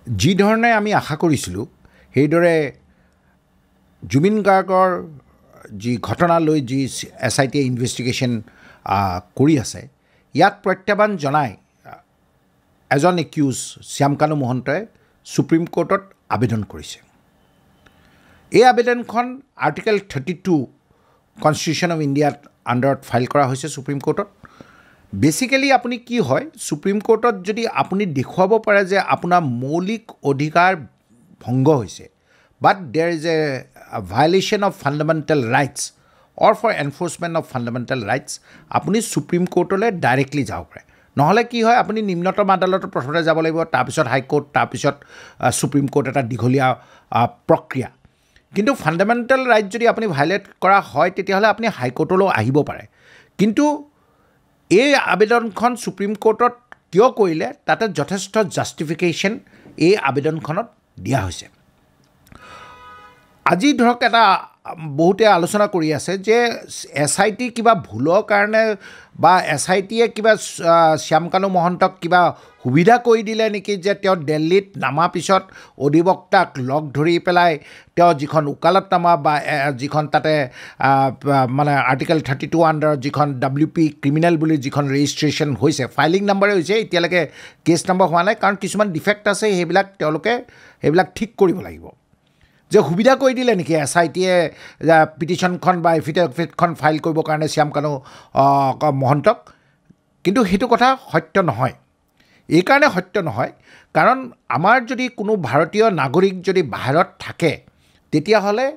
যি ধৰণে আমি আশা কৰিছিলোঁ সেইদৰে জুবিন গাৰ্গৰ যি ঘটনালৈ যি SIT ইনভেষ্টিগেশ্যন কৰি আছে ইয়াত প্ৰত্যাহ্বান জনাই এজন একিউজ শ্যামকানু মহন্তই সুপ্ৰিম কোৰ্টত আবেদন কৰিছে। এই আবেদনখন আৰ্টিকেল 32 কনষ্টিটিউশ্যন অফ ইণ্ডিয়াত আণ্ডাৰত ফাইল কৰা হৈছে সুপ্ৰিম কোৰ্টত। বেচিকেলি আপুনি কি হয় সুপ্ৰিম কোৰ্টত যদি আপুনি দেখুৱাব পাৰে যে আপোনাৰ মৌলিক অধিকাৰ ভংগ হৈছে but there is a violation of fundamental rights or for enforcement of fundamental rights আপুনি সুপ্ৰিম কোৰ্টলৈ ডাইৰেক্টলি যাব পাৰে। নহ'লে কি হয় আপুনি নিম্নতম আদালতত প্ৰথমতে যাব লাগিব, তাৰপিছত হাইকোৰ্ট, তাৰপিছত সুপ্ৰিম কোৰ্ট, এটা দীঘলীয়া প্ৰক্ৰিয়া। কিন্তু ফাণ্ডামেণ্টেল ৰাইট যদি আপুনি ভায়োলেট কৰা হয় তেতিয়াহ'লে আপুনি হাইকোৰ্টলৈ আহিব পাৰে। কিন্তু এই আবেদনখন সুপ্ৰিম কোৰ্টত কিয় কৰিলে তাতে যথেষ্ট জাষ্টিফিকেশ্যন এই আবেদনখনত দিয়া হৈছে। আজি ধৰক এটা বহুতে আলোচনা কৰি আছে যে SIT কিবা ভুলৰ কাৰণে বা SITয়ে কিবা শ্যামকানু মহন্তক কিবা সুবিধা কৰি দিলে নেকি যে তেওঁ দিল্লীত নামাৰ পিছত অধিবক্তাক লগ ধৰি পেলাই তেওঁ যিখন ওকালতনামা বা যিখন তাতে মানে আৰ্টিকেল 32 আণ্ডাৰ যিখন WP ক্ৰিমিনেল বুলি যিখন ৰেজিষ্ট্ৰেশ্যন হৈছে, ফাইলিং নাম্বাৰে হৈছে, এতিয়ালৈকে কেছ নাম্বাৰ হোৱা নাই কাৰণ কিছুমান ডিফেক্ট আছে, তেওঁলোকে সেইবিলাক ঠিক কৰিব লাগিব। যে সুবিধা কৰি দিলে নেকি SITয়ে পিটিশ্যনখন বা এফিডেভিটখন ফাইল কৰিবৰ কাৰণে শ্যামকানু মহন্তক? কিন্তু সেইটো কথা সত্য নহয়। এইকাৰণে সত্য নহয় কাৰণ আমাৰ যদি কোনো ভাৰতীয় নাগৰিক যদি বাহিৰত থাকে তেতিয়াহ'লে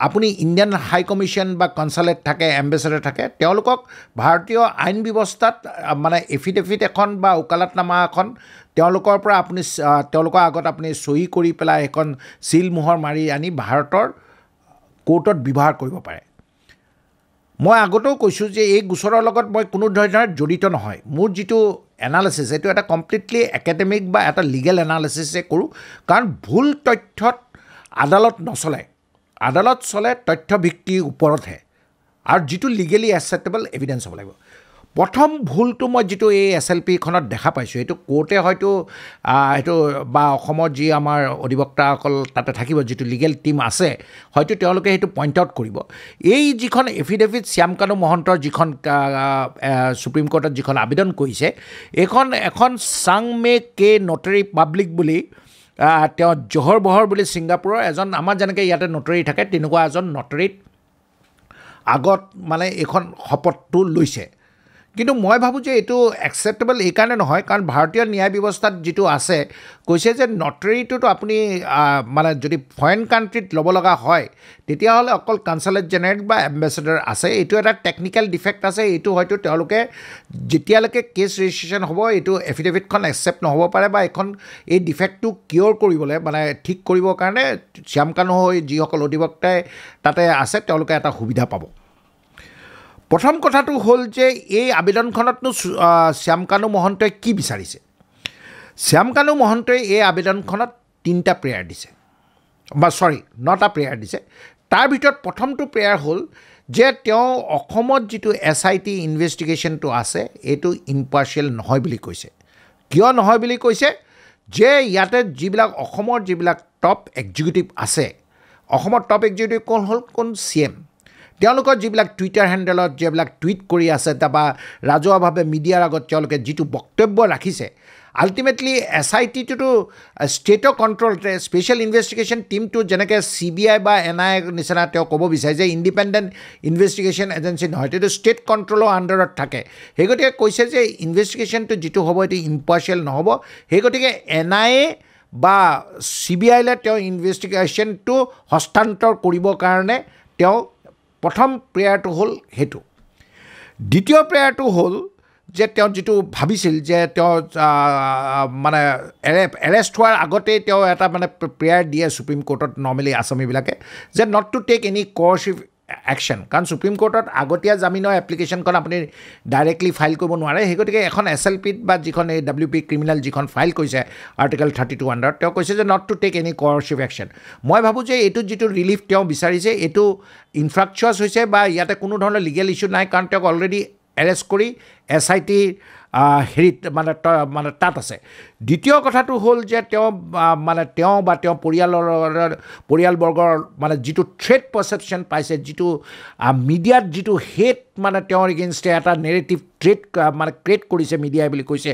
আপুনি ইণ্ডিয়ান হাই কমিশ্যন বা কনচালেট থাকে, এম্বেচেডৰ থাকে, তেওঁলোকক ভাৰতীয় আইন ব্যৱস্থাত মানে এফিডেভিট এখন বা ওকালতনামা এখন তেওঁলোকৰ পৰা আপুনি তেওঁলোকৰ আগত আপুনি চহী কৰি পেলাই এখন চিল মোহৰ মাৰি আনি ভাৰতৰ কোৰ্টত ব্যৱহাৰ কৰিব পাৰে। মই আগতেও কৈছোঁ যে এই গোচৰৰ লগত মই কোনো ধৰণৰ জড়িত নহয়। মোৰ যিটো এনালিচিছ এইটো এটা কমপ্লিটলি একাডেমিক বা এটা লিগেল এনালিচিছে কৰোঁ কাৰণ ভুল তথ্যত আদালত নচলে। আদালত চলে তথ্য ভিত্তিৰ ওপৰতহে আৰু যিটো লিগেলি একচেপ্টেবল এভিডেঞ্চ হ'ব লাগিব। প্ৰথম ভুলটো মই যিটো এই SLPখনত দেখা পাইছোঁ এইটো কোৰ্টে হয়তো এইটো বা অসমৰ যি আমাৰ অধিবক্তাসকল তাতে থাকিব, যিটো লিগেল টীম আছে, হয়তো তেওঁলোকে সেইটো পইণ্ট আউট কৰিব। এই যিখন এফিডেভিট শ্যামকানু মহন্তৰ যিখন সুপ্ৰিম কোৰ্টত যিখন আবেদন কৰিছে এইখন এখন চাং মে কে নটাৰী পাব্লিক বুলি তেওঁ জহৰ বহৰ বুলি ছিংগাপুৰৰ এজন আমাৰ যেনেকৈ ইয়াতে নটাৰী থাকে তেনেকুৱা এজন নটাৰীত আগত মানে এইখন শপতটো লৈছে। কিন্তু মই ভাবোঁ যে এইটো একচেপ্টেবল এইকাৰণে নহয় কাৰণ ভাৰতীয় ন্যায় ব্যৱস্থাত যিটো আছে কৈছে যে নটাৰীটোতো আপুনি মানে যদি ফৰেইন কাণ্ট্ৰিত ল'ব লগা হয় তেতিয়াহ'লে অকল কনচালেট জেনেৰেল বা এম্বেচেডৰ আছে। এইটো এটা টেকনিকেল ডিফেক্ট আছে, এইটো হয়তো তেওঁলোকে যেতিয়ালৈকে কেছ ৰেজিষ্ট্ৰেশ্যন হ'ব এইটো এফিডেভিটখন একচেপ্ট নহ'ব পাৰে বা এই ডিফেক্টটো কিয়ৰ কৰিবলৈ মানে ঠিক কৰিবৰ কাৰণে শ্যামকানু হৈ যিসকল অধিবক্তাই তাতে আছে তেওঁলোকে এটা সুবিধা পাব। প্ৰথম কথাটো হ'ল যে এই আবেদনখনতনো শ্যামকানু মহন্তই কি বিচাৰিছে? শ্যামকানু মহন্তই এই আবেদনখনত 3টা প্ৰেয়াৰ দিছে বা 9টা প্ৰেয়াৰ দিছে। তাৰ ভিতৰত প্ৰথমটো প্ৰেয়াৰ হ'ল যে তেওঁ অসমত যিটো SIT ইনভেষ্টিগেশ্যনটো আছে এইটো ইম্পাৰ্চিয়েল নহয় বুলি কৈছে। কিয় নহয় বুলি কৈছে? যে ইয়াতে যিবিলাক অসমৰ যিবিলাক টপ এক্সিকিউটিভ আছে, অসমৰ টপ এক্সিকিউটিভ কোন CM, তেওঁলোকৰ যিবিলাক টুইটাৰ হেণ্ডেলত যিবিলাক টুইট কৰি আছে বা ৰাজহুৱাভাৱে মিডিয়াৰ আগত তেওঁলোকে যিটো বক্তব্য ৰাখিছে, আল্টিমেটলি SITটোতো ষ্টেটৰ কণ্ট্ৰলতে স্পেচিয়েল ইনভেষ্টিগেশ্যন টীমটো যেনেকৈ CBI বা NIA নিচিনা তেওঁ ক'ব বিচাৰে যে ইণ্ডিপেণ্ডেণ্ট ইনভেষ্টিগেশ্যন এজেঞ্চি নহয়, এইটো ষ্টেট কণ্ট্ৰলৰ আণ্ডাৰত থাকে। সেই গতিকে কৈছে যে ইনভেষ্টিগেশ্যনটো যিটো হ'ব এইটো ইম্পাৰ্চিয়েল নহ'ব। সেই গতিকে NIA বা CBIলৈ তেওঁ ইনভেষ্টিগেশ্যনটো হস্তান্তৰ কৰিবৰ কাৰণে তেওঁ প্ৰথম প্ৰেয়াৰটো হ'ল সেইটো। দ্বিতীয় প্ৰেয়াৰটো হ'ল যে তেওঁ যিটো ভাবিছিল যে তেওঁ মানে এৰেষ্ট হোৱাৰ আগতেই তেওঁ এটা মানে প্ৰেয়াৰ দিয়ে সুপ্ৰিম কোৰ্টত নৰ্মেলি আছামীবিলাকে যে not to take any coercive action, কাৰণ সুপ্ৰিম কোৰ্টত আগতীয়া জামিনৰ এপ্লিকেশ্যনখন আপুনি ডাইৰেক্টলি ফাইল কৰিব নোৱাৰে। সেই গতিকে এখন SLPত বা যিখন এই WP ক্ৰিমিনেল যিখন ফাইল কৰিছে আৰ্টিকেল 32 আণ্ডাৰত তেওঁ কৈছে যে not to take any coercive action. মই ভাবোঁ যে এইটো যিটো ৰিলিফ তেওঁ বিচাৰিছে এইটো ইনফ্ৰাকচুৱাছ হৈছে বা ইয়াতে কোনো ধৰণৰ লিগেল ইছ্যু নাই কাৰণ তেওঁক অলৰেডি এৰেষ্ট কৰি SIT হেৰিত মানে তাত আছে দ্বিতীয় কথাটো হ'ল যে তেওঁ বা তেওঁ পৰিয়ালবৰ্গৰ মানে যিটো থ্ৰেট পাৰচেপশ্যন পাইছে যিটো মিডিয়াত যিটো হেট মানে তেওঁৰ এগেইনষ্টে এটা নেৰেটিভ মানে ক্ৰিয়েট কৰিছে মিডিয়াই বুলি কৈছে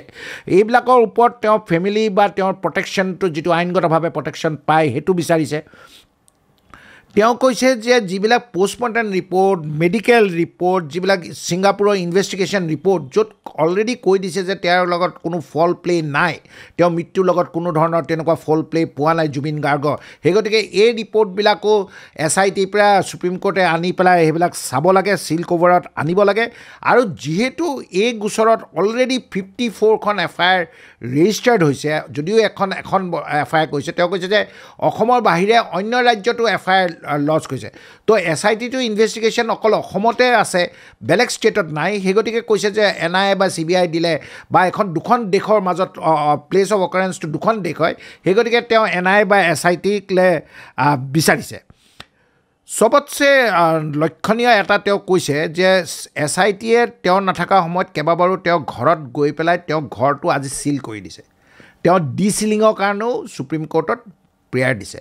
এইবিলাকৰ ওপৰত তেওঁ ফেমিলি বা তেওঁৰ প্ৰটেকশ্যনটো যিটো আইনগতভাৱে প্ৰটেকশ্যন পায় সেইটো বিচাৰিছে তেওঁ কৈছে যে যিবিলাক পোষ্টমৰ্টেম ৰিপৰ্ট মেডিকেল ৰিপৰ্ট যিবিলাক ছিংগাপুৰৰ ইনভেষ্টিগেশ্যন ৰিপৰ্ট য'ত অলৰেডি কৈ দিছে যে তেওঁৰ লগত কোনো ফল প্লে নাই তেওঁ মৃত্যুৰ লগত কোনো ধৰণৰ তেনেকুৱা ফল প্লে পোৱা নাই জুবিন গাৰ্গৰ সেই গতিকে এই ৰিপৰ্টবিলাকো SITৰ পৰা সুপ্ৰিম কোৰ্টে আনি পেলাই সেইবিলাক চাব লাগে চিল কভাৰত আনিব লাগে আৰু যিহেতু এই গোচৰত অলৰেডি 54খন FIR ৰেজিষ্টাৰ্ড হৈছে যদিও এখন FIR কৈছে তেওঁ কৈছে যে অসমৰ বাহিৰে অন্য ৰাজ্যতো FIR লঞ্চ কৰিছে তো SITটো ইনভেষ্টিগেশ্যন অকল অসমতে আছে বেলেগ ষ্টেটত নাই সেই গতিকে কৈছে যে NIA বা CBI দিলে বা দুখন দেশৰ মাজত প্লেচ অফ অকাৰেঞ্চটো দুখন দেশ হয় সেই গতিকে তেওঁ NIA বা SITকলে বিচাৰিছে সবতছে লক্ষণীয় এটা তেওঁ কৈছে যে SITয়ে তেওঁ নাথাকা সময়ত কেইবাবাৰো তেওঁ ঘৰত গৈ পেলাই তেওঁ ঘৰটো আজি চিল কৰি দিছে তেওঁ ডিচিলিঙৰ কাৰণেও সুপ্ৰিম কোৰ্টত প্ৰেয়াৰ দিছে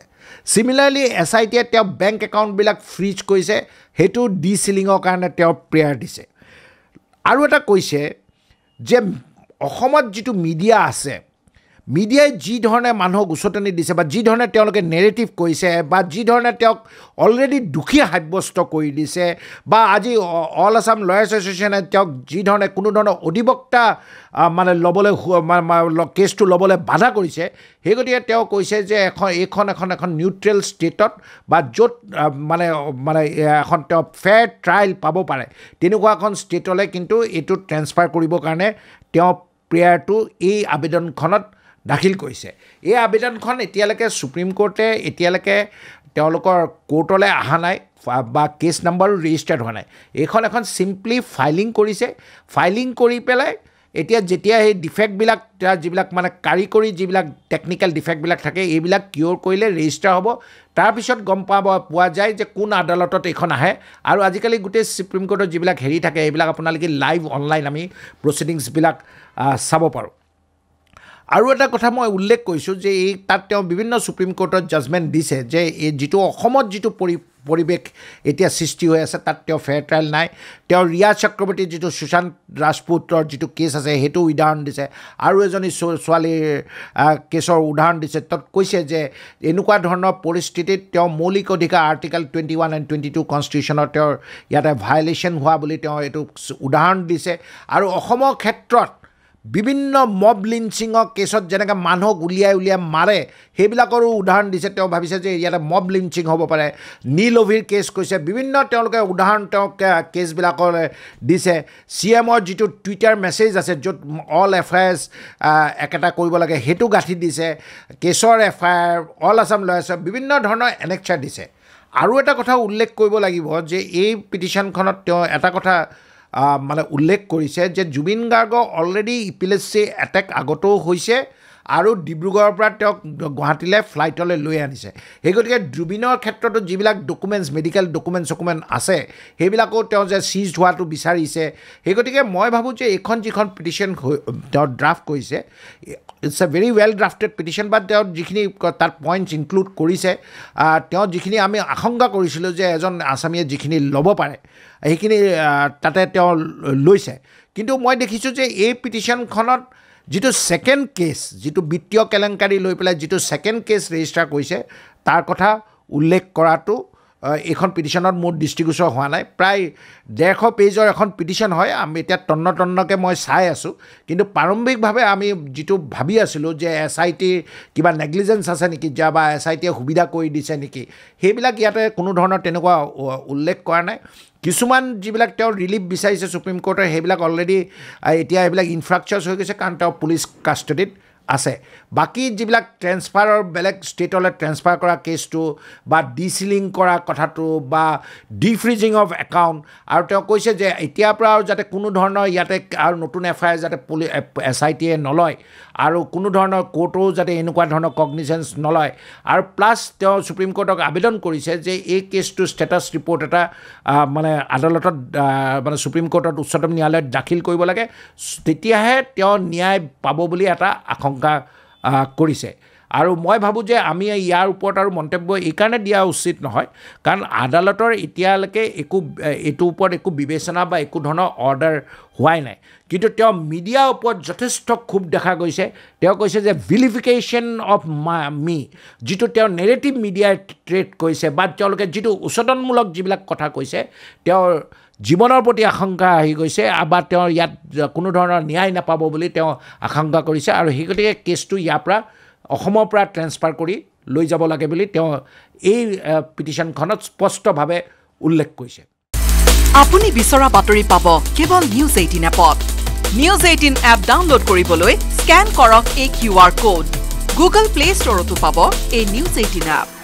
সিমিলাৰলি SITয়ে তেওঁ বেংক একাউণ্টবিলাক ফ্ৰিজ কৰিছে সেইটো ডিচিলিঙৰ কাৰণে তেওঁ প্ৰেয়াৰ দিছে আৰু এটা কৈছে যে অসমত যিটো মিডিয়া আছে মিডিয়াই যি ধৰণে মানুহক উচতনি দিছে বা যি ধৰণে তেওঁলোকে নেৰেটিভ কৰিছে বা যি ধৰণে তেওঁক অলৰেডি দুখী সাব্যস্ত কৰি দিছে বা আজি অল আছাম লয়াৰ্ছ এছ'চিয়েশ্যনে তেওঁক যি ধৰণে কোনো ধৰণৰ অধিবক্তা মানে ল'বলৈ কেছটো ল'বলৈ বাধা কৰিছে সেই গতিকে তেওঁ কৈছে যে এখন নিউট্ৰেল ষ্টেটত বা য'ত মানে এখন তেওঁ ফেয়াৰ ট্ৰায়েল পাব পাৰে তেনেকুৱা এখন ষ্টেটলৈ কিন্তু এইটো ট্ৰেন্সফাৰ কৰিবৰ কাৰণে তেওঁ প্ৰেয়াৰটো এই আবেদনখনত দাখিল কৰিছে এই আবেদনখন এতিয়ালৈকে সুপ্ৰিম কোৰ্টে এতিয়ালৈকে তেওঁলোকৰ কোৰ্টলৈ অহা নাই বা কেছ নাম্বাৰো ৰেজিষ্টাৰ্ড হোৱা নাই এইখন এখন চিম্পলি ফাইলিং কৰিছে ফাইলিং কৰি পেলাই যেতিয়া সেই ডিফেক্টবিলাক যিবিলাক মানে কাৰিকৰী যিবিলাক টেকনিকেল ডিফেক্টবিলাক থাকে এইবিলাক কিয়ৰ কৰিলে ৰেজিষ্টাৰ হ'ব তাৰপিছত গম পোৱা যায় যে কোন আদালতত এইখন আহে আৰু আজিকালি গোটেই সুপ্ৰিম কোৰ্টৰ যিবিলাক হেৰি থাকে এইবিলাক আপোনালোকে লাইভ অনলাইন আমি প্ৰচিডিংছবিলাক চাব পাৰোঁ আৰু এটা কথা মই উল্লেখ কৰিছোঁ যে তাত তেওঁ বিভিন্ন সুপ্ৰিম কোৰ্টত জাজমেণ্ট দিছে যে এই যিটো অসমত যিটো পৰিৱেশ এতিয়া সৃষ্টি হৈ আছে তাত তেওঁ ফেয়াৰ ট্ৰায়েল নাই তেওঁ ৰিয়া চক্ৰৱৰ্তীৰ যিটো সুশান্ত ৰাজপুতৰ যিটো কেছ আছে সেইটো উদাহৰণ দিছে আৰু এজনী ছোৱালীৰ কেছৰ উদাহৰণ দিছে তাত কৈছে যে এনেকুৱা ধৰণৰ পৰিস্থিতিত তেওঁ মৌলিক অধিকাৰ আৰ্টিকল 21 and 22 কনষ্টিটিউশ্যনৰ তেওঁৰ ইয়াতে ভায়লেশ্যন হোৱা বুলি তেওঁ এইটো উদাহৰণ দিছে আৰু অসমৰ ক্ষেত্ৰত বিভিন্ন মব লিঞ্চিঙৰ কেছত যেনেকৈ মানুহক উলিয়াই মাৰে সেইবিলাকৰো উদাহৰণ দিছে তেওঁ ভাবিছে যে ইয়াতে মব লিঞ্চিং হ'ব পাৰে নীল অভিৰ কেছ কৈছে বিভিন্ন তেওঁলোকে উদাহৰণ তেওঁ কেছবিলাকৰ দিছে CMৰ যিটো টুইটাৰ মেছেজ আছে য'ত অল FIRs একেটা কৰিব লাগে সেইটো গাঁঠি দিছে কেছৰ FIR অল আছাম লয়াৰ্ছৰ বিভিন্ন ধৰণৰ এনেক্সাৰ দিছে আৰু এটা কথা উল্লেখ কৰিব লাগিব যে এই পিটিশ্যনখনত তেওঁ এটা কথা মানে উল্লেখ কৰিছে যে জুবিন গাৰ্গৰ অলৰেডি ইপিলেচি এটেক আগতেও হৈছে আৰু ডিব্ৰুগড়ৰ পৰা তেওঁক গুৱাহাটীলৈ ফ্লাইটলৈ লৈ আনিছে সেই গতিকে জুবিনৰ ক্ষেত্ৰতো যিবিলাক ডকুমেণ্টছ মেডিকেল ডকুমেণ্টছ আছে সেইবিলাকো তেওঁ যে চিজ হোৱাটো বিচাৰিছে সেই গতিকে মই ভাবোঁ যে এইখন যিখন পিটিশ্যন তেওঁ ড্ৰাফ্ট কৰিছে it's a very well drafted petition বা তেওঁ যিখিনি তাত পইণ্টছ ইনক্লুড কৰিছে তেওঁ যিখিনি আমি আশংকা কৰিছিলোঁ যে এজন আছামীয়ে যিখিনি ল'ব পাৰে সেইখিনি তাতে তেওঁ লৈছে কিন্তু মই দেখিছোঁ যে এই পিটিশ্যনখনত যিটো ছেকেণ্ড কেছ যিটো বিত্তীয় কেলেংকাৰী লৈ পেলাই যিটো ছেকেণ্ড কেছ ৰেজিষ্টাৰ কৰিছে তাৰ কথা উল্লেখ কৰাটো এইখন পিটিশ্যনত মোৰ দৃষ্টিগোচৰ হোৱা নাই প্ৰায় 150 পেজৰ এখন পিটিশ্যন হয় আমি এতিয়া তন্নকৈ মই চাই আছোঁ কিন্তু প্ৰাৰম্ভিকভাৱে আমি যিটো ভাবি আছিলোঁ যে SIT কিবা নেগলিজেঞ্চ আছে নেকি বা SITয়ে সুবিধা কৰি দিছে নেকি সেইবিলাক ইয়াতে কোনো ধৰণৰ তেনেকুৱা উল্লেখ কৰা নাই কিছুমান যিবিলাক তেওঁ ৰিলিফ বিচাৰিছে সুপ্ৰিম কোৰ্টে সেইবিলাক অলৰেডি এতিয়া এইবিলাক ইনফ্ৰাষ্ট্ৰাকচাৰ্ছ হৈ গৈছে কাৰণ তেওঁ পুলিচ কাষ্টডিত আছে বাকী যিবিলাক ট্ৰেন্সফাৰৰ বেলেগ ষ্টেটলৈ ট্ৰেন্সফাৰ কৰা কেছটো বা ডিচিলিং কৰা কথাটো বা ডিফ্ৰিজিং অফ একাউণ্ট আৰু তেওঁ কৈছে যে এতিয়াৰ পৰা আৰু যাতে কোনো ধৰণৰ ইয়াতে আৰু নতুন FIR যাতে SIT নলয় আৰু কোনো ধৰণৰ কোৰ্টেও যাতে এনেকুৱা ধৰণৰ কগনিজেঞ্চ নলয় আৰু প্লাছ তেওঁ সুপ্ৰিম কোৰ্টক আবেদন কৰিছে যে এই কেছটো ষ্টেটাছ ৰিপৰ্ট এটা মানে আদালতত মানে সুপ্ৰিম কোৰ্টত উচ্চতম ন্যায়ালয়ত দাখিল কৰিব লাগে তেতিয়াহে তেওঁ ন্যায় পাব বুলি এটা আশংকা কৰিছে আৰু মই ভাবোঁ যে আমি ইয়াৰ ওপৰত আৰু মন্তব্য এইকাৰণে দিয়া উচিত নহয় কাৰণ আদালতৰ এতিয়ালৈকে এইটোৰ ওপৰত একো বিবেচনা বা একো ধৰণৰ অৰ্ডাৰ হোৱাই নাই কিন্তু তেওঁ মিডিয়াৰ ওপৰত যথেষ্ট ক্ষোভ দেখা গৈছে তেওঁ কৈছে যে ভিলিফিকেশ্যন অফ মি যিটো তেওঁ নেৰেটিভ মিডিয়াই ট্ৰেড কৰিছে বা তেওঁলোকে যিটো উচতনমূলক যিবিলাক কথা কৈছে তেওঁৰ জীৱনৰ প্ৰতি আশংকা আহি গৈছে বা তেওঁ ইয়াত কোনো ধৰণৰ ন্যায় নাপাব বুলি তেওঁ আশংকা কৰিছে আৰু সেই গতিকে কেছটো ইয়াৰ পৰা অসমৰ পৰা ট্ৰেন্সফাৰ কৰি লৈ যাব লাগে বুলি তেওঁ এই পিটিশ্যনখনত স্পষ্টভাৱে উল্লেখ কৰিছে আপুনি বিচৰা বাতৰি পাব কেৱল নিউজ 18 এপত নিউজ 18 এপ ডাউনলোড কৰিবলৈ স্ক্যান কৰক এই QR কোড গুগল প্লে ষ্টৰতো পাব এই নিউজ 18 এপ